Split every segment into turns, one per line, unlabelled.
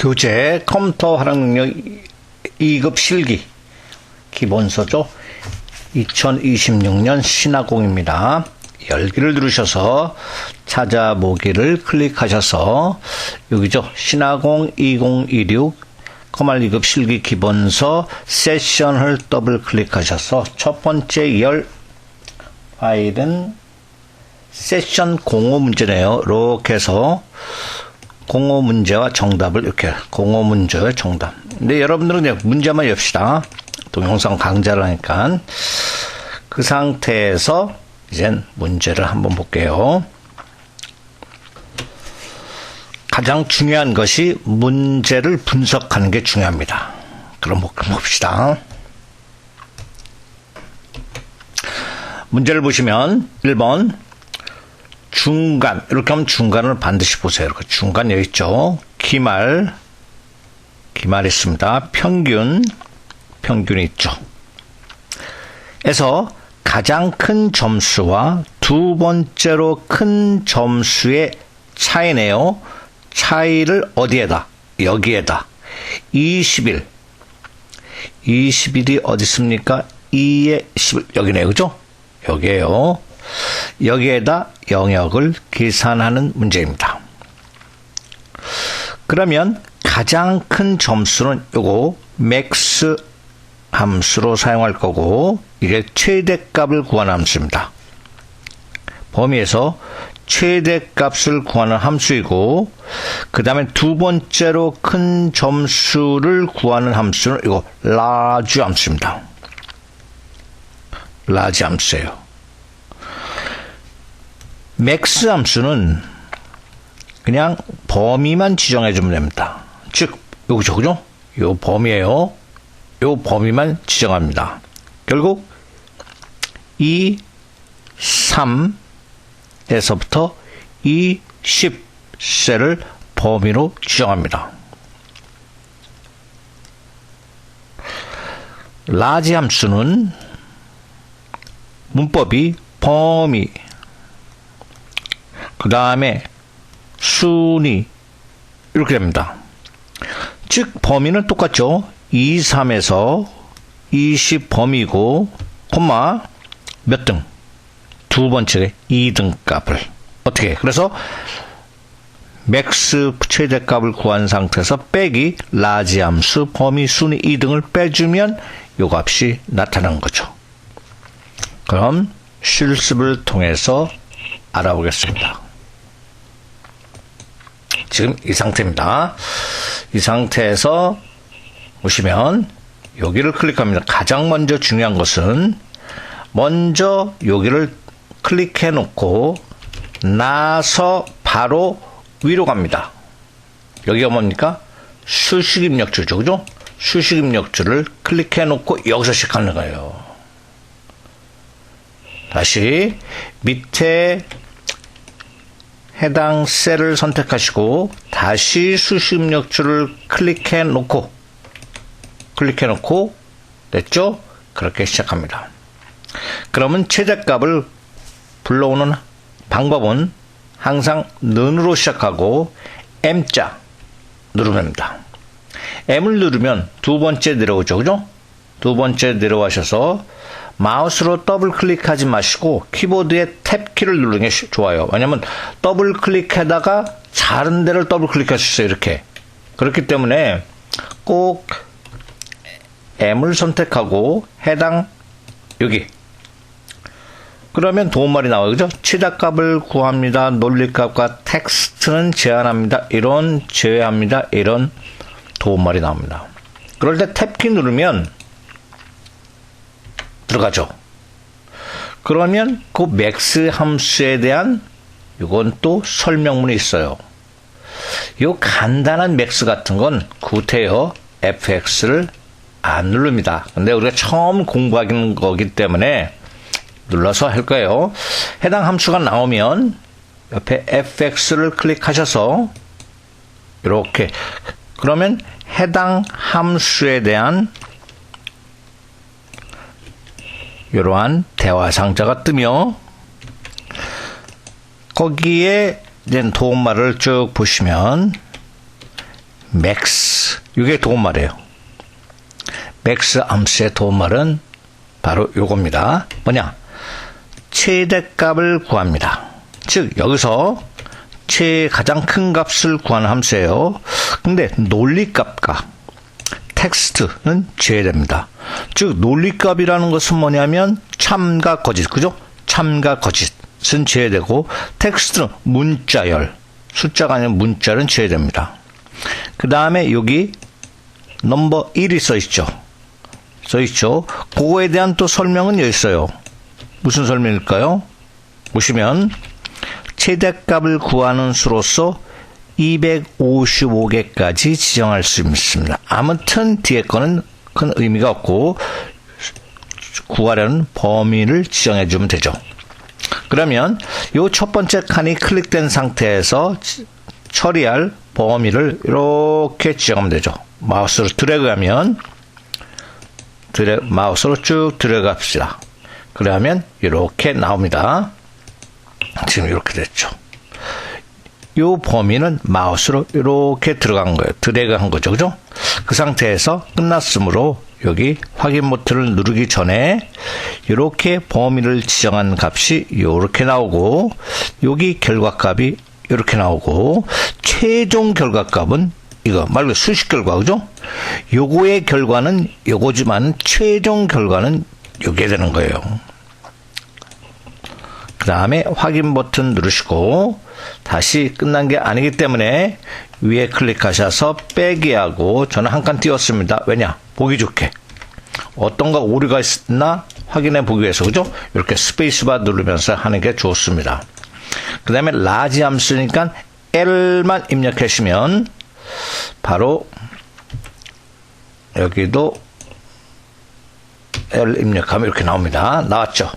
교재 컴퓨터 활용 능력 2급 실기 기본서죠. 2026년 신화공입니다. 열기를 누르셔서 찾아보기를 클릭하셔서 여기죠. 신화공 2016 커말 2급 실기 기본서 세션을 더블 클릭하셔서 첫 번째 열 파일은 세션 05 문제네요. 이렇게 해서 05 문제와 정답을 이렇게 05 문제와 정답. 근데 여러분들은 그냥 문제만 엽시다. 동영상 강좌를 하니까 그 상태에서 이젠 문제를 한번 볼게요. 가장 중요한 것이 문제를 분석하는 게 중요합니다. 그럼 봅시다. 문제를 보시면 1번 중간, 이렇게 하면 중간을 반드시 보세요. 이렇게 중간 여기 있죠. 기말 있습니다. 평균이 있죠. 에서 가장 큰 점수와 두 번째로 큰 점수의 차이네요. 차이를 어디에다? 여기에다. 21. 21이 어디 있습니까? 2에 11. 여기네요. 그죠? 여기에요. 여기에다 영역을 계산하는 문제입니다. 그러면 가장 큰 점수는 요거 맥스 함수로 사용할 거고 이게 최대값을 구하는 함수입니다. 범위에서 최대값을 구하는 함수이고 그 다음에 두 번째로 큰 점수를 구하는 함수는 이거 라지 함수입니다. 라지 함수예요. 맥스 함수는 그냥 범위만 지정해 주면 됩니다. 즉 요거죠, 그죠? 요 범위예요. 요 범위만 지정합니다. 결국 2, 3에서부터 2, 10셀을 범위로 지정합니다. 라지 함수는 문법이 범위, 그 다음에 순위 이렇게 됩니다. 즉 범위는 똑같죠. 2, 3에서 20 범위고 콤마 몇 등? 두 번째 2등 값을 어떻게? 그래서 맥스 최대값을 구한 상태에서 빼기 라지 함수 범위 순위 2등을 빼주면 요 값이 나타나는 거죠. 그럼 실습을 통해서 알아보겠습니다. 지금 이 상태입니다. 이 상태에서 보시면 여기를 클릭합니다. 가장 먼저 중요한 것은 먼저 여기를 클릭해 놓고 나서 바로 위로 갑니다. 여기가 뭡니까? 수식 입력줄이죠. 그죠? 수식 입력줄을 클릭해 놓고 여기서 시작하는 거예요. 다시 밑에 해당 셀을 선택하시고 다시 수식 입력줄을 클릭해 놓고 됐죠? 그렇게 시작합니다. 그러면 최대값을 불러오는 방법은 항상 는으로 시작하고 M자 누르면 됩니다. M을 누르면 두 번째 내려오죠. 그죠? 두 번째 내려와셔서 마우스로 더블 클릭하지 마시고 키보드의 탭 키를 누르는 게 좋아요. 왜냐면 더블 클릭하다가 다른 데를 더블 클릭할 수 있어요. 이렇게. 그렇기 때문에 꼭 M을 선택하고 해당 여기 그러면 도움말이 나와요. 그죠? 최대값을 구합니다. 논리값과 텍스트는 제한합니다. 이런 제외합니다. 이런 도움말이 나옵니다. 그럴 때 탭키 누르면 들어가죠. 그러면 그 맥스 함수에 대한 이건 또 설명문이 있어요. 이 간단한 맥스 같은 건 구태여 fx를 안 누릅니다. 근데 우리가 처음 공부하는 거기 때문에 눌러서 할 거예요. 해당 함수가 나오면 옆에 fx를 클릭하셔서 이렇게 그러면 해당 함수에 대한 이러한 대화 상자가 뜨며 거기에 이제 도움말을 쭉 보시면 max. 이게 도움말이에요. max 함수의 도움말은 바로 요겁니다. 뭐냐? 최대값을 구합니다. 즉 여기서 가장 큰 값을 구하는 함수예요. 근데 논리값과 텍스트는 제외됩니다. 즉 논리값이라는 것은 뭐냐면 참과 거짓, 그죠? 참과 거짓은 제외되고 텍스트는 문자열, 숫자가 아니라 문자는 제외됩니다. 그 다음에 여기 넘버 1이 써있죠. 그거에 대한 또 설명은 여기 있어요. 무슨 설명일까요? 보시면 최대값을 구하는 수로서 255개까지 지정할 수 있습니다. 아무튼 뒤에 거는 큰 의미가 없고 구하려는 범위를 지정해 주면 되죠. 그러면 이 첫 번째 칸이 클릭된 상태에서 처리할 범위를 이렇게 지정하면 되죠. 마우스로 드래그하면 마우스로 쭉 드래그합시다. 그러면 이렇게 나옵니다. 지금 이렇게 됐죠. 이 범위는 마우스로 이렇게 들어간 거예요. 드래그한 거죠. 그죠? 그 상태에서 끝났으므로 여기 확인 버튼을 누르기 전에 이렇게 범위를 지정한 값이 이렇게 나오고 여기 결과값이 이렇게 나오고 최종 결과값은 이거 말고 수식 결과, 그죠? 요거의 결과는 요거지만 최종 결과는 요게 되는 거예요. 그 다음에 확인 버튼 누르시고 다시 끝난 게 아니기 때문에 위에 클릭하셔서 빼기 하고 저는 한 칸 띄웠습니다. 왜냐? 보기 좋게. 어떤가 오류가 있나 확인해 보기 위해서, 그죠? 이렇게 스페이스바 누르면서 하는 게 좋습니다. 그 다음에 라지 함수니까 L만 입력하시면 바로 여기도 L 입력하면 이렇게 나옵니다. 나왔죠?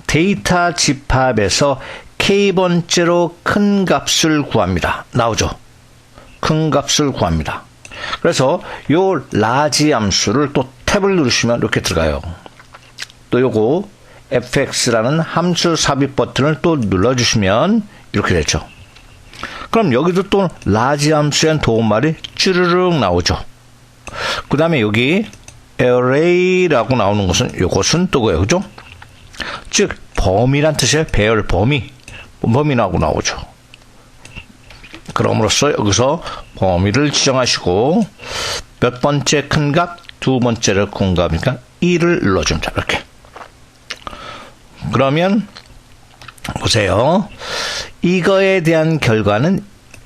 데이터 집합에서 K번째로 큰 값을 구합니다. 나오죠? 큰 값을 구합니다. 그래서 요 라지 함수를 또 탭을 누르시면 이렇게 들어가요. 또 요거 fx라는 함수 삽입 버튼을 또 눌러주시면 이렇게 되죠. 그럼 여기도 또 라지 함수의 도움말이 쭈르륵 나오죠. 그 다음에 여기 array라고 나오는 것은 이것은 또 뭐예요, 그죠? 즉 범위란 뜻이에요. 배열 범위라고 나오죠. 그럼으로써 여기서 범위를 지정하시고 몇 번째 큰 값, 두 번째를 큰 값이니까 2를 눌러줍니다. 이렇게. 그러면 보세요. 이거에 대한 결과는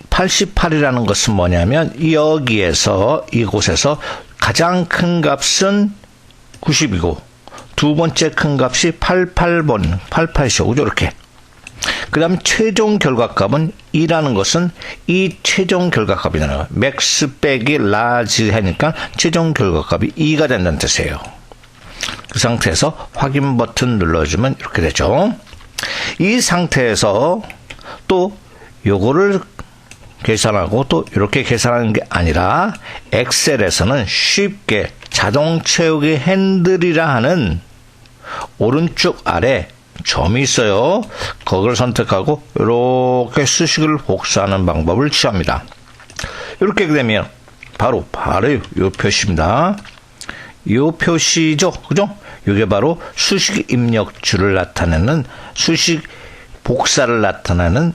88이라는 것은 뭐냐면 여기에서 이곳에서 가장 큰 값은 90이고 두 번째 큰 값이 88이죠. 그죠? 이렇게. 그 다음 최종 결과값은 2라는 것은 이 최종 결과값이라는 거예요. 맥스 빼기 라지 하니까 최종 결과값이 2가 된다는 뜻이에요. 그 상태에서 확인 버튼 눌러주면 이렇게 되죠. 이 상태에서 또 요거를 계산하고 또 이렇게 계산하는 게 아니라 엑셀에서는 쉽게 자동 채우기 핸들이라 하는 오른쪽 아래 점이 있어요. 거기를 선택하고 이렇게 수식을 복사하는 방법을 취합니다. 이렇게 되면 바로 이 표시입니다. 이 표시죠. 그죠? 이게 바로 수식 입력줄을 나타내는 수식 복사를 나타내는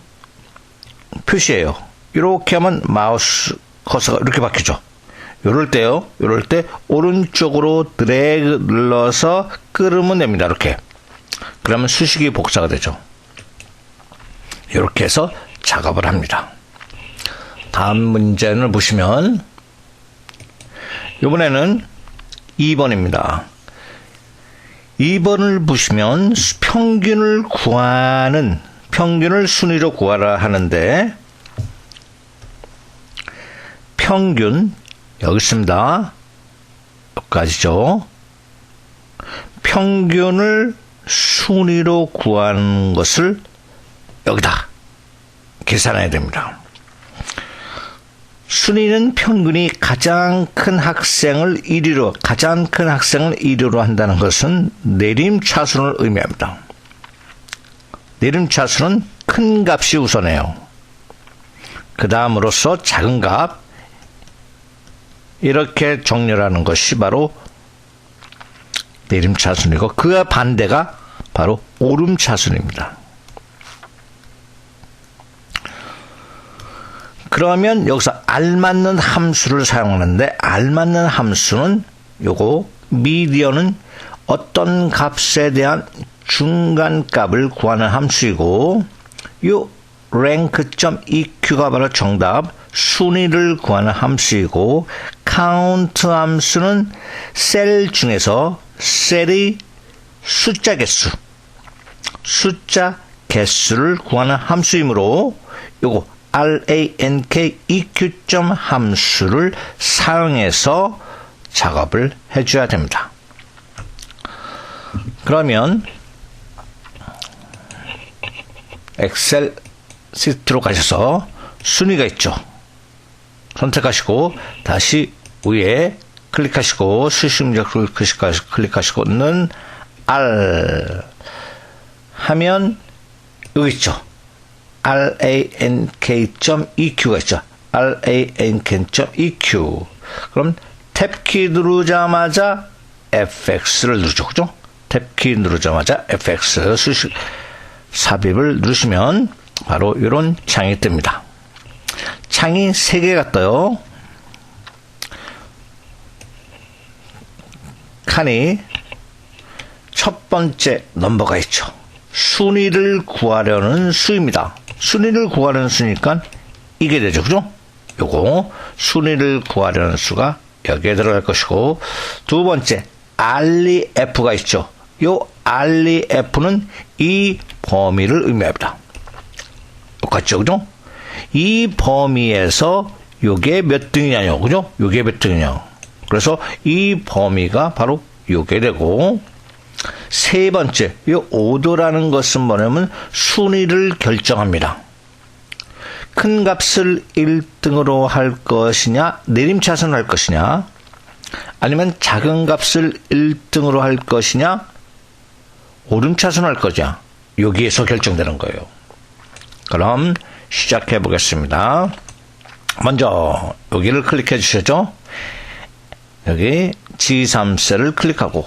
표시예요. 이렇게 하면 마우스 커서가 이렇게 바뀌죠. 이럴 때 오른쪽으로 드래그 눌러서 끌으면 됩니다. 이렇게. 그러면 수식이 복사가 되죠. 이렇게 해서 작업을 합니다. 다음 문제를 보시면 이번에는 2번입니다. 2번을 보시면 평균을 순위로 구하라 하는데 평균 여기 있습니다. 여기까지죠. 평균을 순위로 구하는 것을 여기다 계산해야 됩니다. 순위는 평균이 가장 큰 학생을 1위로 한다는 것은 내림차순을 의미합니다. 내림차순은 큰 값이 우선해요. 그 다음으로서 작은 값, 이렇게 정렬하는 것이 바로 내림차순이고, 그와 반대가 바로 오름차순입니다. 그러면 여기서 알맞는 함수를 사용하는데, 알맞는 함수는 요거 미디언은 어떤 값에 대한 중간값을 구하는 함수이고, 요 rank.eq가 바로 정답 순위를 구하는 함수이고, count 함수는 셀 중에서 셀의 숫자 개수를 구하는 함수이므로 요거 rank eq 함수를 사용해서 작업을 해줘야 됩니다. 그러면 엑셀 시트로 가셔서 순위가 있죠. 선택하시고 다시 위에 클릭하시고 수식문자 클릭하시고는 R 하면 여기 있죠. rank.eq가 있죠. rank.eq. 그럼 탭키 누르자마자 fx를 누르죠. 그죠? 탭키 누르자마자 fx 수식 삽입을 누르시면 바로 이런 창이 뜹니다. 창이 3개가 떠요. 칸이 첫 번째 넘버가 있죠. 순위를 구하려는 수입니다. 순위를 구하려는 수니까 이게 되죠. 그죠? 요거 순위를 구하려는 수가 여기에 들어갈 것이고, 두 번째 REF가 있죠. 요 REF는 이 범위를 의미합니다. 똑같죠. 그죠? 이 범위에서 요게 몇 등이냐요. 그죠? 요게 몇 등이냐. 그래서 이 범위가 바로 요게 되고, 세 번째, 이 오더라는 것은 뭐냐면 순위를 결정합니다. 큰 값을 1등으로 할 것이냐, 내림차순을 할 것이냐, 아니면 작은 값을 1등으로 할 것이냐, 오름차순을 할 거냐, 여기에서 결정되는 거예요. 그럼 시작해 보겠습니다. 먼저 여기를 클릭해 주시죠. 여기 G3셀을 클릭하고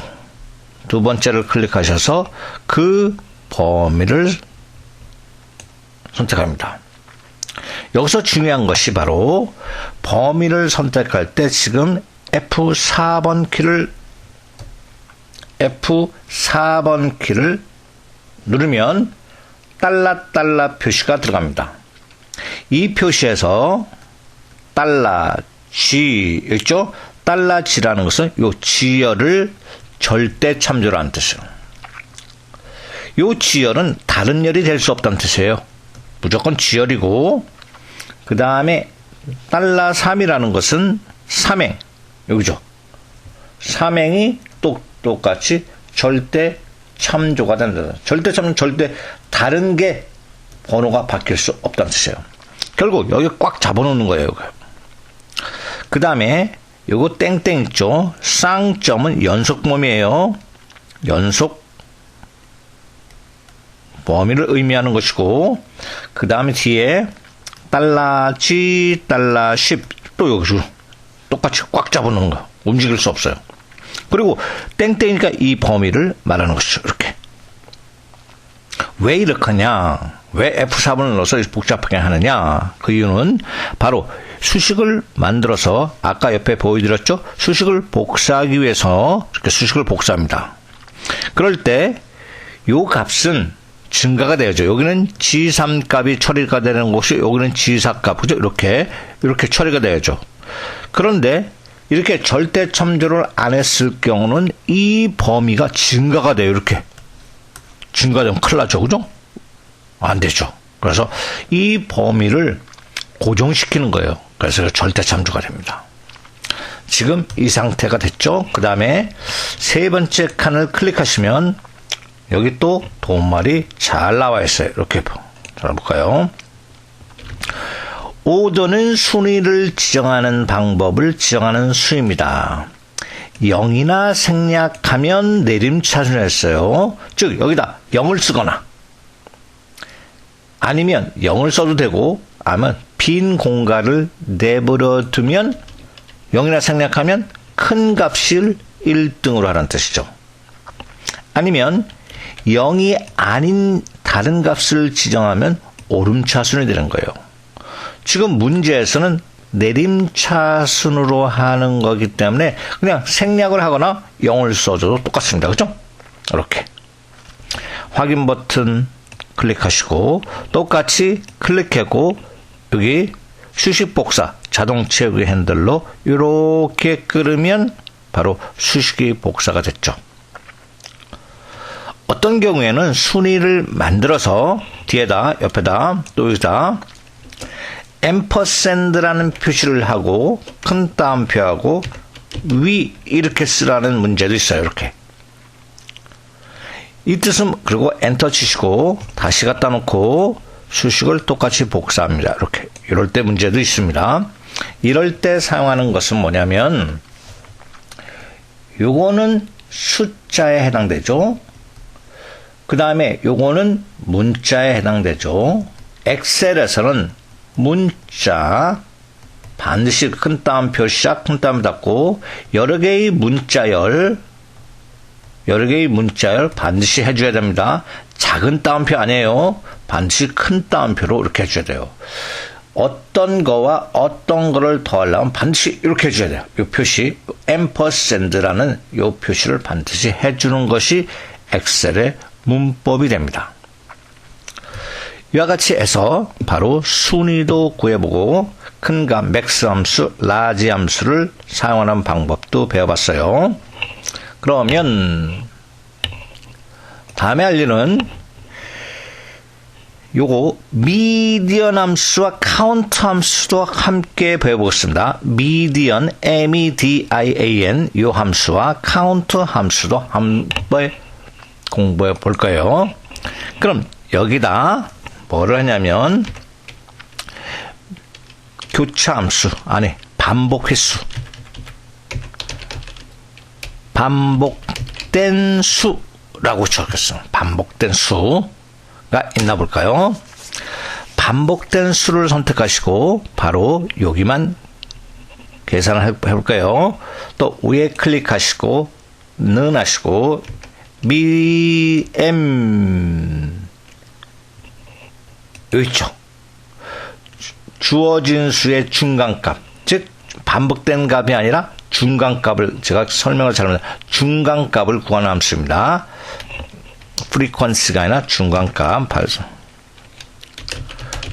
두 번째를 클릭하셔서 그 범위를 선택합니다. 여기서 중요한 것이 바로 범위를 선택할 때 지금 F4번 키를 누르면 달러 표시가 들어갑니다. 이 표시에서 $G 있죠? $G라는 것은 요 지열을 절대 참조라는 뜻이에요. 요 지열은 다른 열이 될 수 없다는 뜻이에요. 무조건 지열이고, 그 다음에 $3이라는 것은 삼행, 여기죠. 삼행이 똑같이 절대 참조가 된다. 절대 참조, 절대 다른 게 번호가 바뀔 수 없다는 뜻이에요. 결국 여기 꽉 잡아놓는 거예요. 그 다음에 요거 땡땡 있죠. 쌍점은 연속 범위예요. 연속 범위를 의미하는 것이고, 그 다음에 뒤에 $G, $10 또 여기서 똑같이 꽉 잡아놓는 거. 움직일 수 없어요. 그리고 땡땡이니까 이 범위를 말하는 것이죠. 이렇게. 왜 이렇게 하냐? 왜 F4번을 넣어서 복잡하게 하느냐? 그 이유는 바로 수식을 만들어서 아까 옆에 보여드렸죠? 수식을 복사하기 위해서 이렇게 수식을 복사합니다. 그럴 때 요 값은 증가가 되죠. 여기는 G3 값이 처리가 되는 곳이 여기는 G4 값, 그죠? 이렇게 처리가 되죠. 그런데 이렇게 절대 참조를 안 했을 경우는 이 범위가 증가가 돼요. 이렇게 증가되면 큰일 나죠. 그죠? 안 되죠. 그래서 이 범위를 고정시키는 거예요. 그래서 절대 참조가 됩니다. 지금 이 상태가 됐죠. 그 다음에 세 번째 칸을 클릭하시면 여기 또 도움말이 잘 나와 있어요. 이렇게 볼까요? 오더는 순위를 지정하는 방법을 지정하는 수입니다. 0이나 생략하면 내림차순을 했어요. 즉 여기다 0을 쓰거나 아니면 0을 써도 되고 아니면 빈 공간을 내버려 두면 0이라 생략하면 큰 값을 1등으로 하라는 뜻이죠. 아니면 0이 아닌 다른 값을 지정하면 오름차순이 되는 거예요. 지금 문제에서는 내림차순으로 하는 거기 때문에 그냥 생략을 하거나 0을 써줘도 똑같습니다. 그죠? 이렇게 확인 버튼 클릭하시고 똑같이 클릭하고 여기 수식 복사 자동 채우기 핸들로 이렇게 끌으면 바로 수식이 복사가 됐죠. 어떤 경우에는 순위를 만들어서 뒤에다 옆에다 또 여기다 앰퍼샌드라는 표시를 하고 큰 따옴표하고 위 이렇게 쓰라는 문제도 있어요. 이렇게 이 뜻은 그리고 엔터 치시고 다시 갖다 놓고 수식을 똑같이 복사합니다. 이렇게 이럴 때 문제도 있습니다. 이럴 때 사용하는 것은 뭐냐면 요거는 숫자에 해당되죠. 그 다음에 요거는 문자에 해당되죠. 엑셀에서는 문자 반드시 큰 따옴표 시작 큰 따옴표 닫고 여러 개의 문자열 반드시 해줘야 됩니다. 작은 따옴표 아니에요. 반드시 큰 따옴표로 이렇게 해줘야 돼요. 어떤 거와 어떤 거를 더하려면 반드시 이렇게 해줘야 돼요. 이 표시 앰퍼샌드라는 이 표시를 반드시 해주는 것이 엑셀의 문법이 됩니다. 이와 같이 해서 바로 순위도 구해보고 큰 값 맥스 함수, 라지 함수를 사용하는 방법도 배워봤어요. 그러면 다음에 할 일은 요거 미디언 함수와 카운트 함수도 함께 배워보겠습니다. 미디언, M-E-D-I-A-N 요 함수와 카운트 함수도 한번 공부해 볼 거예요. 그럼 여기다 뭐를 하냐면 교차 함수 안에 반복 횟수, 반복된 수라고 적혔어요. 반복된 수가 있나 볼까요? 반복된 수를 선택하시고 바로 여기만 계산을 해볼까요? 또 위에 클릭하시고 는 하시고 M 여기 있죠. 주어진 수의 중간값, 즉 반복된 값이 아니라 중간값을 제가 설명을 잘못했는데 중간값을 구하는 함수입니다. 프리퀀시가 아니라 중간값,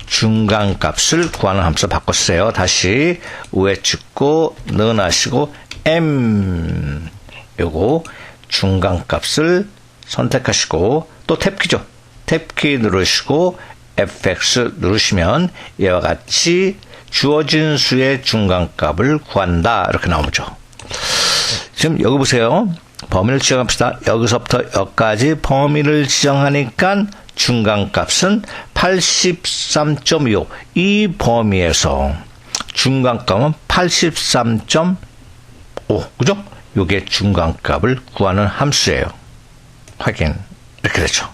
중간값을 구하는 함수 바꿨어요. 다시 위에 찍고 는 하시고 M 요거 중간값을 선택하시고 또 탭키죠. 탭키 누르시고 FX 누르시면 이와 같이 주어진 수의 중간값을 구한다 이렇게 나오죠. 지금 여기 보세요. 범위를 지정합시다. 여기서부터 여기까지 범위를 지정하니까 중간값은 83.25. 이 범위에서 중간값은 83.5. 그죠? 이게 중간값을 구하는 함수예요. 확인. 이렇게 되죠.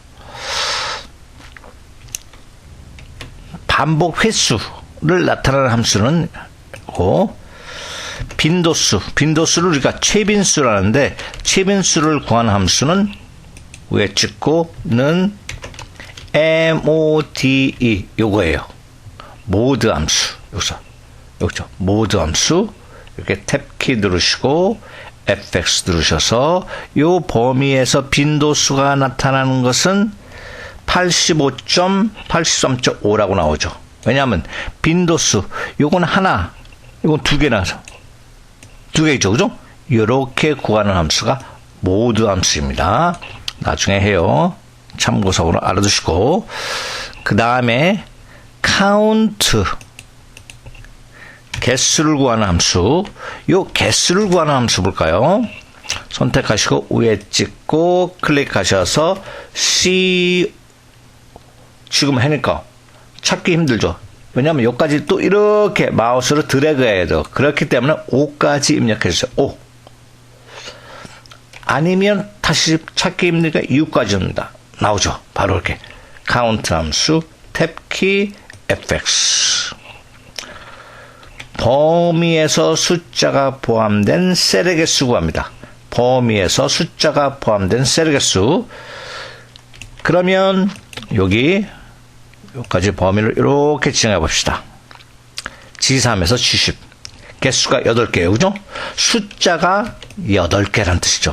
반복 횟수를 나타내는 함수는 빈도수를 우리가 최빈수라는데 최빈수를 구하는 함수는 위에 찍고 는 MODE 요거예요. 모드 함수. 여기서 모드 함수 이렇게 탭키 누르시고 FX 누르셔서 요 범위에서 빈도수가 나타나는 것은 83.5라고 나오죠. 왜냐하면 빈도수 요건 하나, 요건 두 개나 두 개죠, 그죠? 이렇게 구하는 함수가 모드 함수입니다. 나중에 해요. 참고서로 알아두시고 그 다음에 카운트 개수를 구하는 함수. 요 개수를 구하는 함수 볼까요? 선택하시고 위에 찍고 클릭하셔서 C 지금 하니까 찾기 힘들죠. 왜냐하면 여기까지 또 이렇게 마우스로 드래그해야 돼요. 그렇기 때문에 5까지 입력해 주세요. 5. 아니면 다시 찾기 힘드니까 6까지입니다. 나오죠. 바로 이렇게 카운트 함수 탭키 FX 범위에서 숫자가 포함된 셀의 개수 구합니다. 범위에서 숫자가 포함된 셀의 개수. 그러면 여기까지 범위를 이렇게 지정해 봅시다. G3에서 G10. 개수가 8개예요. 그죠? 숫자가 8개란 뜻이죠.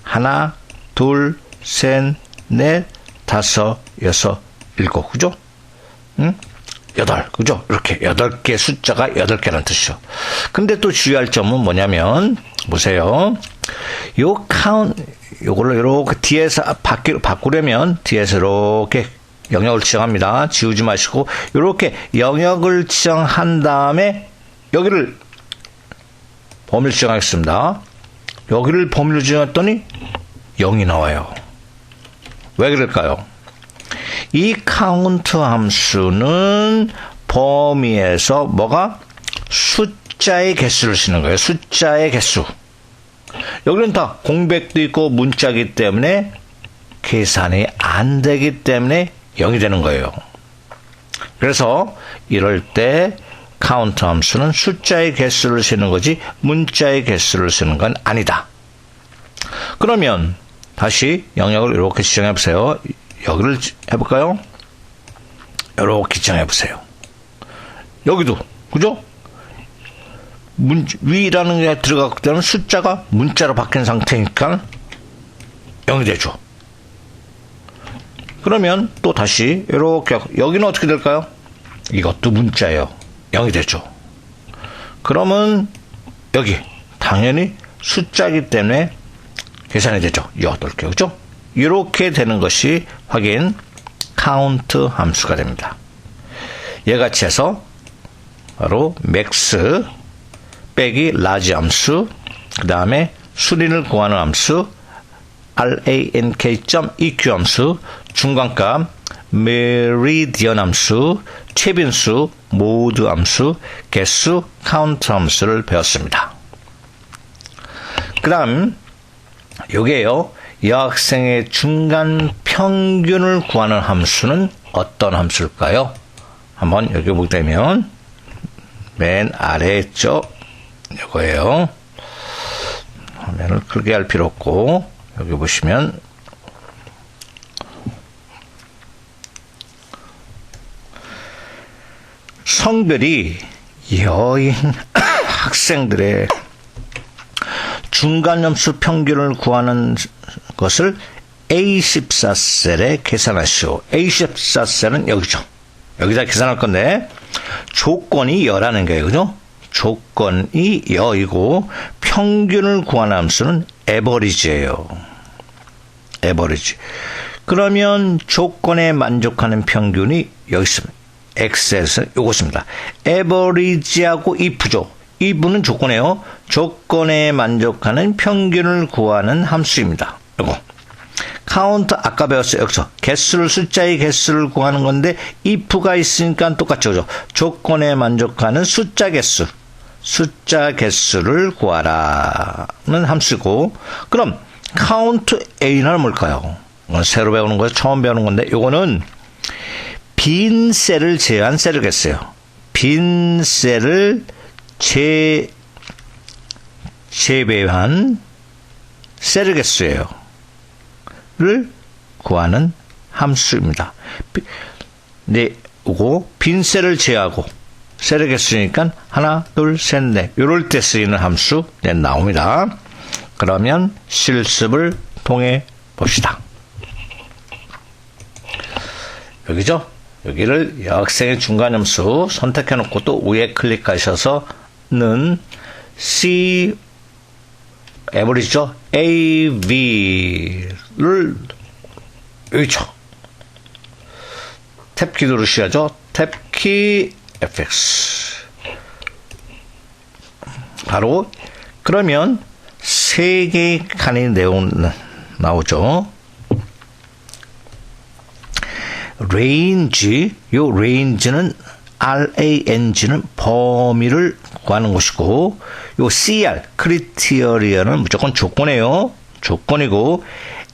하나, 둘, 셋, 넷, 다섯, 여섯, 일곱. 그죠? 응? 8. 그죠? 이렇게 8개 숫자가 8개란 뜻이죠. 근데 또 주의할 점은 뭐냐면, 보세요. 요거를 이렇게 뒤에서 바꾸려면 뒤에서 이렇게 영역을 지정합니다. 지우지 마시고, 이렇게 영역을 지정한 다음에 여기를 범위를 지정하겠습니다. 여기를 범위를 지정했더니 0이 나와요. 왜 그럴까요? 이 카운트 함수는 범위에서 뭐가? 숫자의 개수를 쓰는 거예요. 숫자의 개수. 여기는 다 공백도 있고 문자이기 때문에 계산이 안 되기 때문에 0이 되는 거예요. 그래서 이럴 때 카운트 함수는 숫자의 개수를 세는 거지 문자의 개수를 세는 건 아니다. 그러면 다시 영역을 이렇게 지정해 보세요. 여기를 해볼까요? 이렇게 지정해 보세요. 여기도 그죠? 위라는 게 들어갔을 때는 숫자가 문자로 바뀐 상태니까 0이 되죠. 그러면 또 다시 이렇게 여기는 어떻게 될까요? 이것도 문자예요. 0이 되죠. 그러면 여기 당연히 숫자이기 때문에 계산이 되죠. 8개. 그죠? 이렇게 되는 것이 확인 카운트 함수가 됩니다. 얘같이 해서 바로 max 빼기 large 함수, 그 다음에 순위를 구하는 함수 rank.eq 함수, 중간값 메리디언 함수, 최빈수, 모드 함수, 개수, 카운트 함수를 배웠습니다. 그 다음 요게요. 여학생의 중간 평균을 구하는 함수는 어떤 함수일까요? 한번 여기 보게 되면 맨 아래에 있죠. 이거예요. 화면을 크게 할 필요 없고 여기 보시면 성별이 여인 학생들의 중간점수 평균을 구하는 것을 A14셀에 계산하시오. A14셀은 여기죠. 여기다 계산할 건데 조건이 여라는 거예요. 그죠? 조건이 여이고 평균을 구하는 함수는 에버리지예요. 에버리지. 그러면 조건에 만족하는 평균이 여기 있습니다. X에서 요것입니다. 에버리지하고 if죠. if는 조건이에요. 조건에 만족하는 평균을 구하는 함수입니다. 요거. 카운트 아까 배웠어요. 여기서 개수를 숫자의 개수를 구하는 건데 if가 있으니까 똑같죠. 그죠? 조건에 만족하는 숫자 개수를 구하라는 함수고 그럼 카운트 A는 뭘까요? 새로 배우는 거예요. 처음 배우는 건데 요거는 빈 셀을 제외한 셀이겠어요. 빈 셀을 제외한 셀의 개수예요. 를 구하는 함수입니다. 네, 요거 빈 셀을 제외하고 셀의 개수니까 하나, 둘, 셋, 넷 요럴 때 쓰이는 함수 나옵니다. 그러면 실습을 통해 봅시다. 여기죠? 여기를 여학생의 중간함수 선택해 놓고 또 위에 클릭하셔서는 C 에버리지죠? AV를 여기죠. 탭키 누르셔야죠. 탭키 FX 바로 그러면 3개의 칸이 나오죠. range, 요 range는 RANG는 범위를 구하는 것이고 요 CR, criteria는 무조건 조건이에요. 조건이고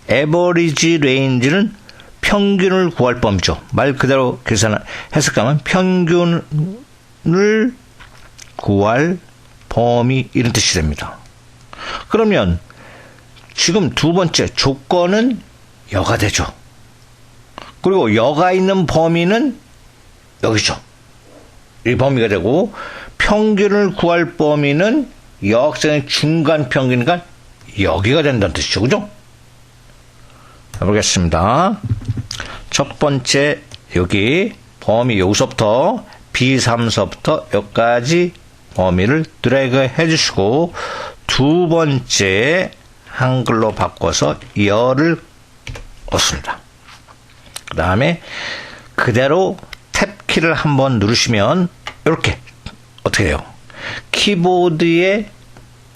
average range는 평균을 구할 범위죠. 말 그대로 해석하면 평균을 구할 범위 이런 뜻이 됩니다. 그러면 지금 두 번째 조건은 여가 되죠. 그리고 여가 있는 범위는 여기죠. 이 범위가 되고 평균을 구할 범위는 여학생의 중간 평균이니까 여기가 된다는 뜻이죠. 그죠? 해보겠습니다. 첫 번째 여기 범위 여기서부터 B3서부터 여기까지 범위를 드래그 해주시고 두 번째 한글로 바꿔서 열을 얻습니다. 그 다음에 그대로 탭키를 한번 누르시면 이렇게 어떻게 해요? 키보드에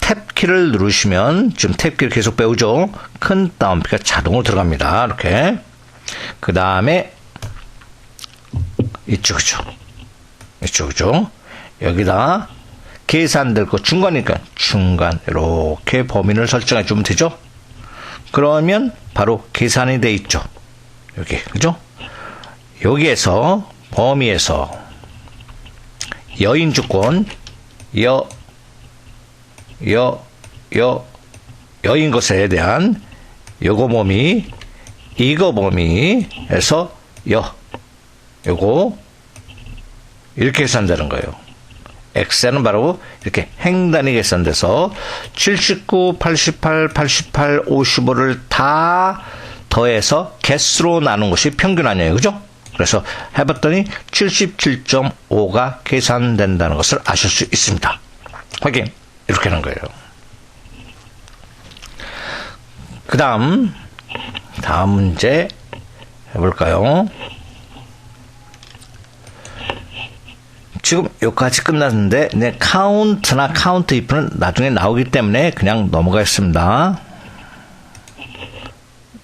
탭키를 누르시면 지금 탭키를 계속 배우죠. 큰 따옴표가 자동으로 들어갑니다. 이렇게 그 다음에 이쪽이죠. 여기다 계산될 거 중간이니까 중간 이렇게 범위를 설정해 주면 되죠. 그러면 바로 계산이 돼 있죠. 여기 그죠? 여기에서 범위에서 여인 주권 여인 것에 대한 요거 범위 이거 범위에서 요거 이렇게 계산되는 거예요. X는 바로 이렇게 행단이 계산돼서 79, 88, 88, 55를 다 더해서 개수로 나눈 것이 평균 아니에요. 그죠? 그래서 해봤더니 77.5가 계산된다는 것을 아실 수 있습니다. 확인. 이렇게 하는 거예요. 다음 문제 해볼까요? 지금 여기까지 끝났는데 카운트나 카운트 if는 나중에 나오기 때문에 그냥 넘어가겠습니다.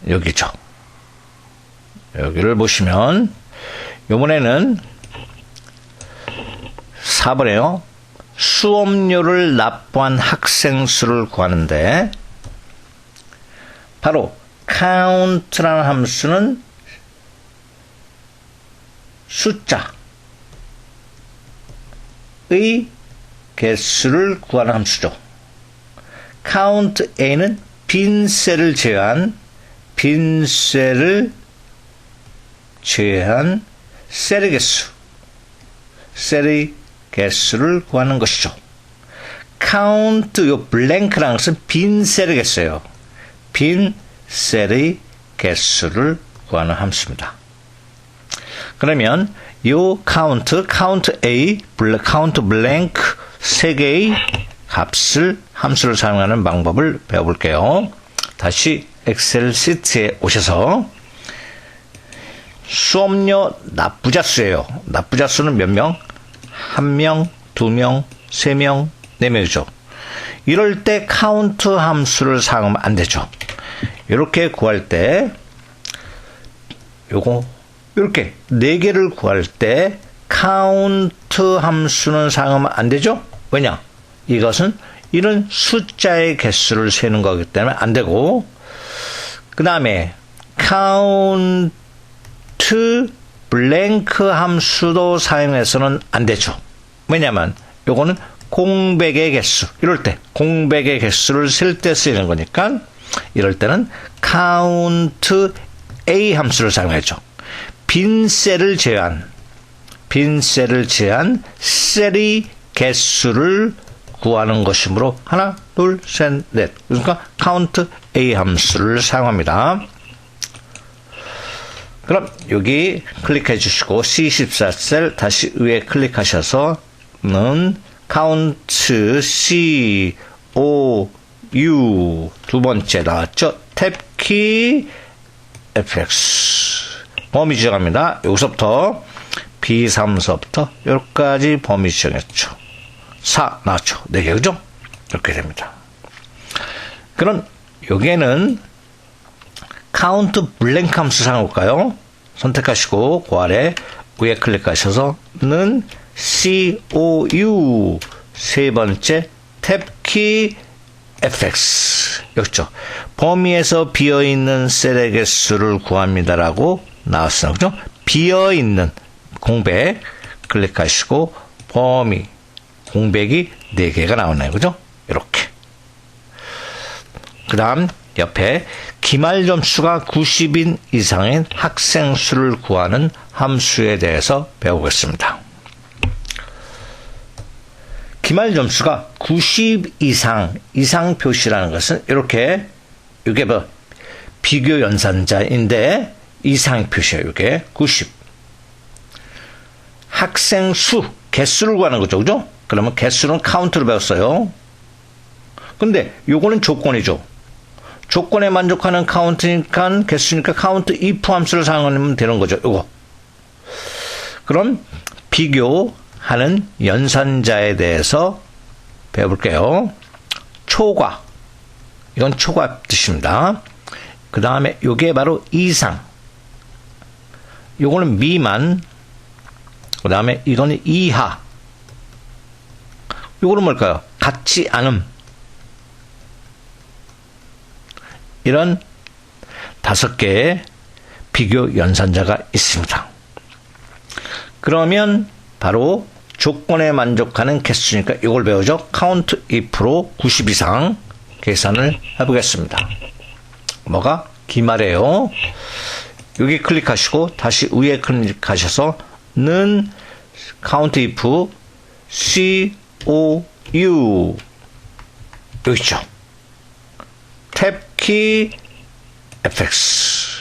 여기죠. 여기를 보시면 이번에는 4번에요. 수업료를 납부한 학생 수를 구하는데 바로 count라는 함수는 숫자의 개수를 구하는 함수죠. count a는 빈 셀을 제외한 셀의 개수를 구하는 것이죠. count 요 블랭크라는 것은 빈 셀의 개수예요. 빈 셀의 개수를 구하는 함수입니다. 그러면 요 count A, count blank 세 개의 함수를 사용하는 방법을 배워볼게요. 다시 엑셀 시트에 오셔서 수업료 납부자 수예요. 납부자 수는 몇 명? 1명, 2명, 3명, 4명이죠. 이럴 때 카운트 함수를 사용하면 안 되죠. 이렇게 구할 때 이렇게 4개를 구할 때 카운트 함수는 사용하면 안 되죠. 왜냐? 이것은 이런 숫자의 개수를 세는 거기 때문에 안 되고, 그 다음에 카운트 블랭크 함수도 사용해서는 안 되죠. 왜냐하면 요거는 공백의 개수, 이럴 때 공백의 개수를 셀 때 쓰이는 거니까 이럴 때는 count A 함수를 사용하죠. 빈 셀을 제한 셀의 개수를 구하는 것이므로 하나, 둘, 셋, 넷. 그러니까 count A 함수를 사용합니다. 그럼 여기 클릭해 주시고 C14셀 다시 위에 클릭하셔서는 count C, O, U 두 번째 나왔죠. 탭키 FX 범위 지정합니다. 여기서부터 B3서부터 여기까지 범위 지정했죠. 4 나왔죠. 4개 그죠? 이렇게 됩니다. 그럼 여기에는 카운트 블랭크 함수 사용할까요? 선택하시고 그 아래 위에 클릭하셔서는 COU 세 번째 탭키 FX 여기죠. 범위에서 비어있는 셀의 개수를 구합니다라고 나왔어요. 그죠? 비어있는 공백 클릭하시고 범위 공백이 4개가 나오네요. 그죠? 이렇게. 그 다음 옆에 기말 점수가 90인 이상인 학생 수를 구하는 함수에 대해서 배우겠습니다. 기말 점수가 90 이상 표시라는 것은 이렇게 이게 뭐 비교 연산자인데 이상 표시예요. 이게 90. 학생 수, 개수를 구하는 거죠. 그죠? 그러면 개수는 카운트로 배웠어요. 근데 요거는 조건이죠. 조건에 만족하는 카운트니까 개수니까 카운트 if 함수를 사용하면 되는 거죠. 요거. 그럼 비교하는 연산자에 대해서 배워볼게요. 초과. 이건 초과 뜻입니다. 그 다음에 요게 바로 이상. 요거는 미만. 그 다음에 이거는 이하. 요거는 뭘까요? 같지 않음. 이런 5개의 비교 연산자가 있습니다. 그러면 바로 조건에 만족하는 개수니까 이걸 배우죠. count if로 90 이상 계산을 해보겠습니다. 뭐가? 기말이에요. 여기 클릭하시고 다시 위에 클릭하셔서 는 count if COU 여기 있죠. 탭키 fx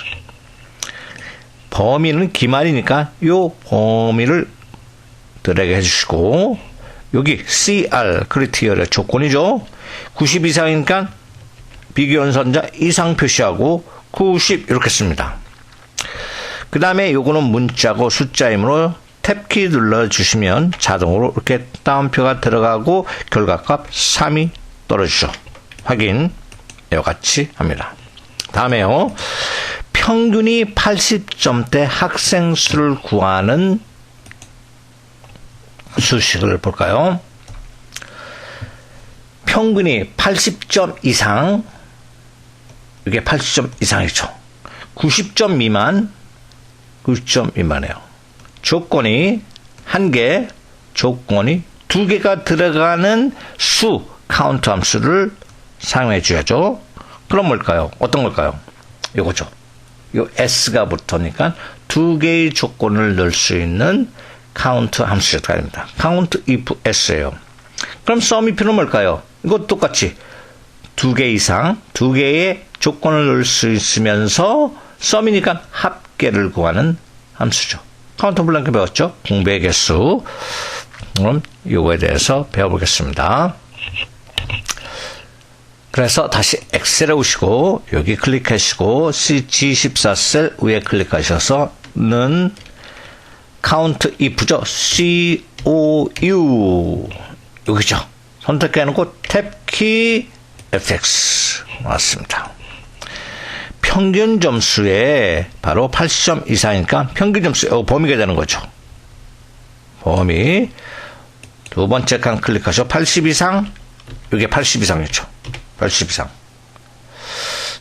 범위는 기말이니까 요 범위를 드래그 해주시고 여기 CR 크리티어의 조건이죠. 90 이상이니까 비교 연산자 이상 표시하고 90 이렇게 씁니다. 그 다음에 요거는 문자고 숫자이므로 탭키 눌러주시면 자동으로 이렇게 따옴표가 들어가고 결과값 3이 떨어지죠. 확인 이와 같이 합니다. 다음에요. 평균이 80점대 학생 수를 구하는 수식을 볼까요? 평균이 80점 이상, 이게 80점 이상이죠. 90점 미만, 90점 미만이에요. 조건이 1개, 조건이 2개가 들어가는 수, 카운트 함수를 사용해 줘야죠. 그럼 뭘까요? 어떤 걸까요? 이거죠. 요 S가 붙으니까 2개의 조건을 넣을 수 있는 카운트 함수가 됩니다. count if S예요. 그럼 sum if는 뭘까요? 이것도 똑같이 2개 이상, 2개의 조건을 넣을 수 있으면서 sum이니까 합계를 구하는 함수죠. 카운터 블랑크 배웠죠? 공백 개수. 그럼 요거에 대해서 배워보겠습니다. 그래서 다시 엑셀에 오시고 여기 클릭하시고 G14 셀 위에 클릭하셔서 는 count if죠. COU 여기죠. 선택해놓고 탭키 fx 왔습니다. 평균 점수에 바로 80점 이상이니까 평균 점수 범위가 되는 거죠. 범위 두 번째 칸 클릭하셔서 80 이상 이게 80 이상이죠. 80 이상.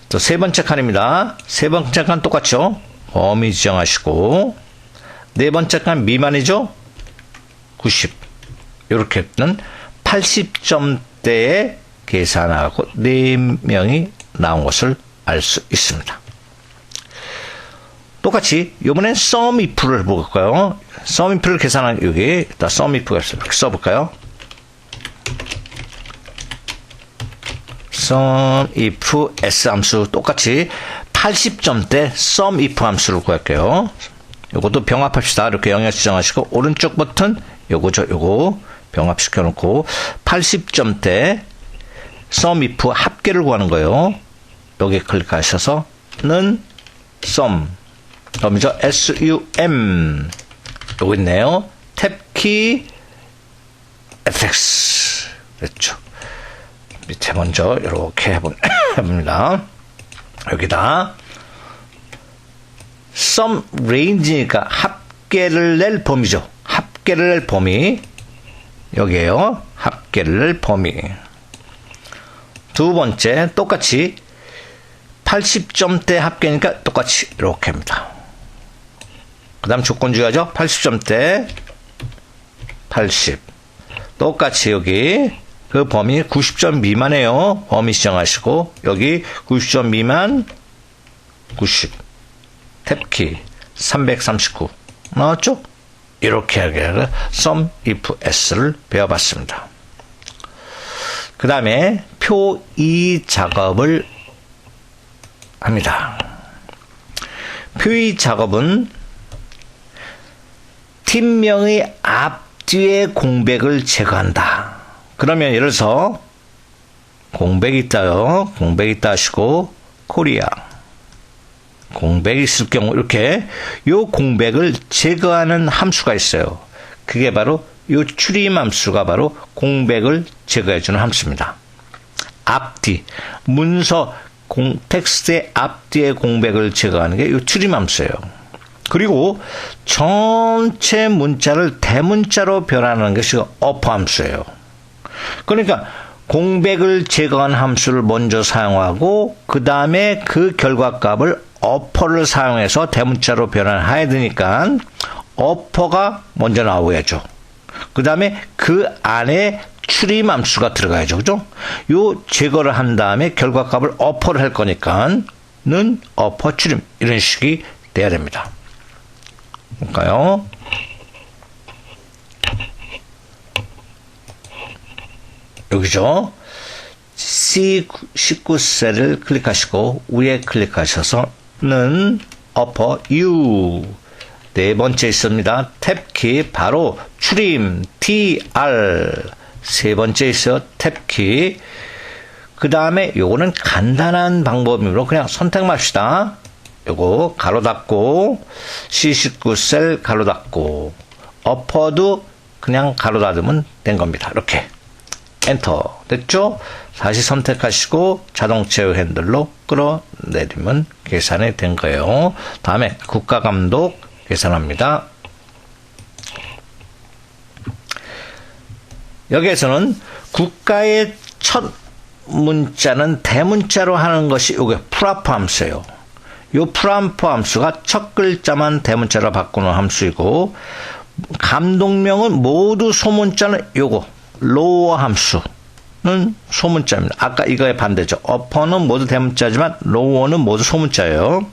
또 세 번째 칸입니다. 세 번째 칸 똑같죠. 범위 지정하시고 네 번째 칸 미만이죠. 90 이렇게는 80점대에 계산하고 4명이 나온 것을 알 수 있습니다. 똑같이 이번엔 sum if를 볼까요? sum if를 계산한 여기 일단 sum if가 이렇게 써볼까요? sum if s 함수 똑같이 80점대 sum if 함수를 구할게요. 요것도 병합합시다. 이렇게 영역 지정하시고 오른쪽 버튼 요거죠. 요거 병합시켜 놓고 80점대 sum if 합계를 구하는 거예요. 여기 클릭하셔서는 sum 그럼이죠. sum 요거 있네요. 탭키 fx 그렇죠. 밑에 먼저 이렇게 해봅니다. 여기다 sum range니까 합계를 낼 범위죠. 합계를 낼 범위 여기에요. 합계를 낼 범위. 두 번째 똑같이 80점대 합계니까 똑같이 이렇게 합니다. 그 다음 조건 중요하죠. 80점대 80 똑같이 여기 그 범위 90점 미만이에요. 범위 지정하시고 여기 90점 미만 90 탭키 339 나왔죠? 이렇게 하게 sum if s를 배워봤습니다. 그 다음에 표 2 작업을 합니다. 표 2 작업은 팀명의 앞뒤의 공백을 제거한다. 그러면 예를 들어서 공백이 있다요. 공백이 있다 하시고 코리아 공백이 있을 경우 이렇게 요 공백을 제거하는 함수가 있어요. 그게 바로 요 추림 함수가 바로 공백을 제거해주는 함수입니다. 앞뒤 문서 텍스트의 앞뒤의 공백을 제거하는 게 요 추림 함수예요. 그리고 전체 문자를 대문자로 변환하는 것이 어퍼 함수예요. 그러니까 공백을 제거한 함수를 먼저 사용하고 그 다음에 그 결과값을 어퍼를 사용해서 대문자로 변환해야 되니까 어퍼가 먼저 나오야죠. 그 다음에 그 안에 추림 함수가 들어가야죠. 그죠? 요 제거를 한 다음에 결과값을 어퍼를 할 거니까 는 어퍼 추림 이런 식이 돼야 됩니다. 볼까요? 여기죠. C19셀을 클릭하시고 위에 클릭하셔서는 upper U 네 번째 있습니다. 탭키 바로 추림 TR 세 번째 있어요. 탭키 그 다음에 요거는 간단한 방법이므로 그냥 선택만 합시다. 요거 가로 닫고 C19셀 가로 닫고 upper도 그냥 가로 닫으면 된 겁니다. 이렇게 엔터 됐죠? 다시 선택하시고 자동 제어 핸들로 끌어내리면 계산이 된 거예요. 다음에 국가 감독 계산합니다. 여기에서는 국가의 첫 문자는 대문자로 하는 것이 이게 프라프 함수예요. 이 프라프 함수가 첫 글자만 대문자로 바꾸는 함수이고 감독명은 모두 소문자는 요거 로어 함수는 소문자입니다. 아까 이거의 반대죠. 어퍼는 모두 대문자지만 로어는 모두 소문자예요.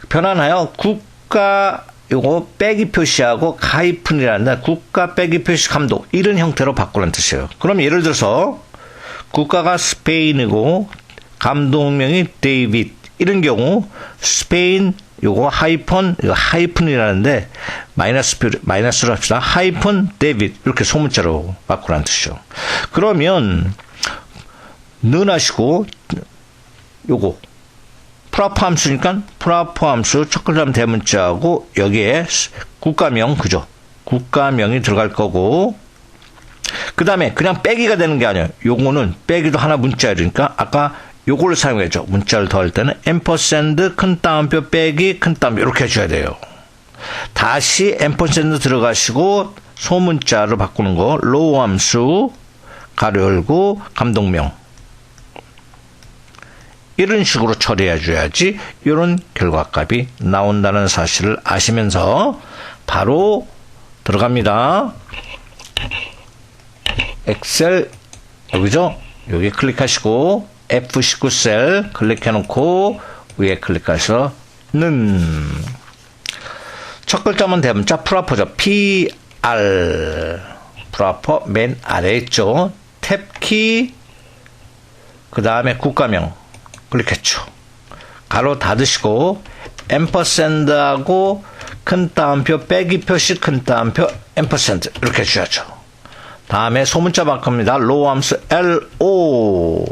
변환하여 국가 요거 빼기 표시하고 하이픈이라는 국가 빼기 표시 감독 이런 형태로 바꾸는 뜻이에요. 그럼 예를 들어서 국가가 스페인이고 감독명이 데이빗 이런 경우 스페인 요거 하이픈 이거 하이픈이라는데 마이너스로 합시다. 하이픈 데이빗 이렇게 소문자로 바꾸라는 뜻이죠. 그러면 는 하시고 요거 프라프 함수니까 프라프 함수 첫 글자 대문자하고 여기에 국가명 그죠? 국가명이 들어갈 거고 그 다음에 그냥 빼기가 되는 게 아니에요. 요거는 빼기도 하나 문자이니까 아까 요걸 사용했죠. 문자를 더할 때는 앰퍼샌드 큰 따옴표 빼기 큰 따옴표 이렇게 해줘야 돼요. 다시 앰퍼샌드 들어가시고 소문자로 바꾸는 거 로우 함수 가로 열고 감독명 이런 식으로 처리해 줘야지 이런 결과값이 나온다는 사실을 아시면서 바로 들어갑니다. 엑셀 여기죠? 여기 클릭하시고 F19셀 클릭해 놓고 위에 클릭하셔서 는 첫 글자만 대문자 프라퍼죠. PR 프라퍼 맨 아래에 있죠. 탭키 그 다음에 국가명 클릭했죠. 가로 닫으시고 앰퍼샌드하고 큰 따옴표 빼기 표시 큰 따옴표 앰퍼샌드 이렇게 해줘야죠. 다음에 소문자 바꿉니다. 로우 함수 LO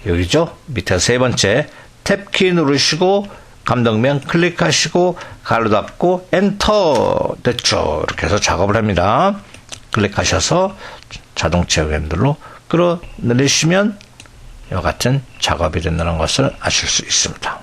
여기죠. 밑에 세 번째 탭키 누르시고 감독명 클릭하시고 가로 닫고 엔터 됐죠. 이렇게 해서 작업을 합니다. 클릭하셔서 자동 제어 핸들로 끌어내리시면 이와 같은 작업이 된다는 것을 아실 수 있습니다.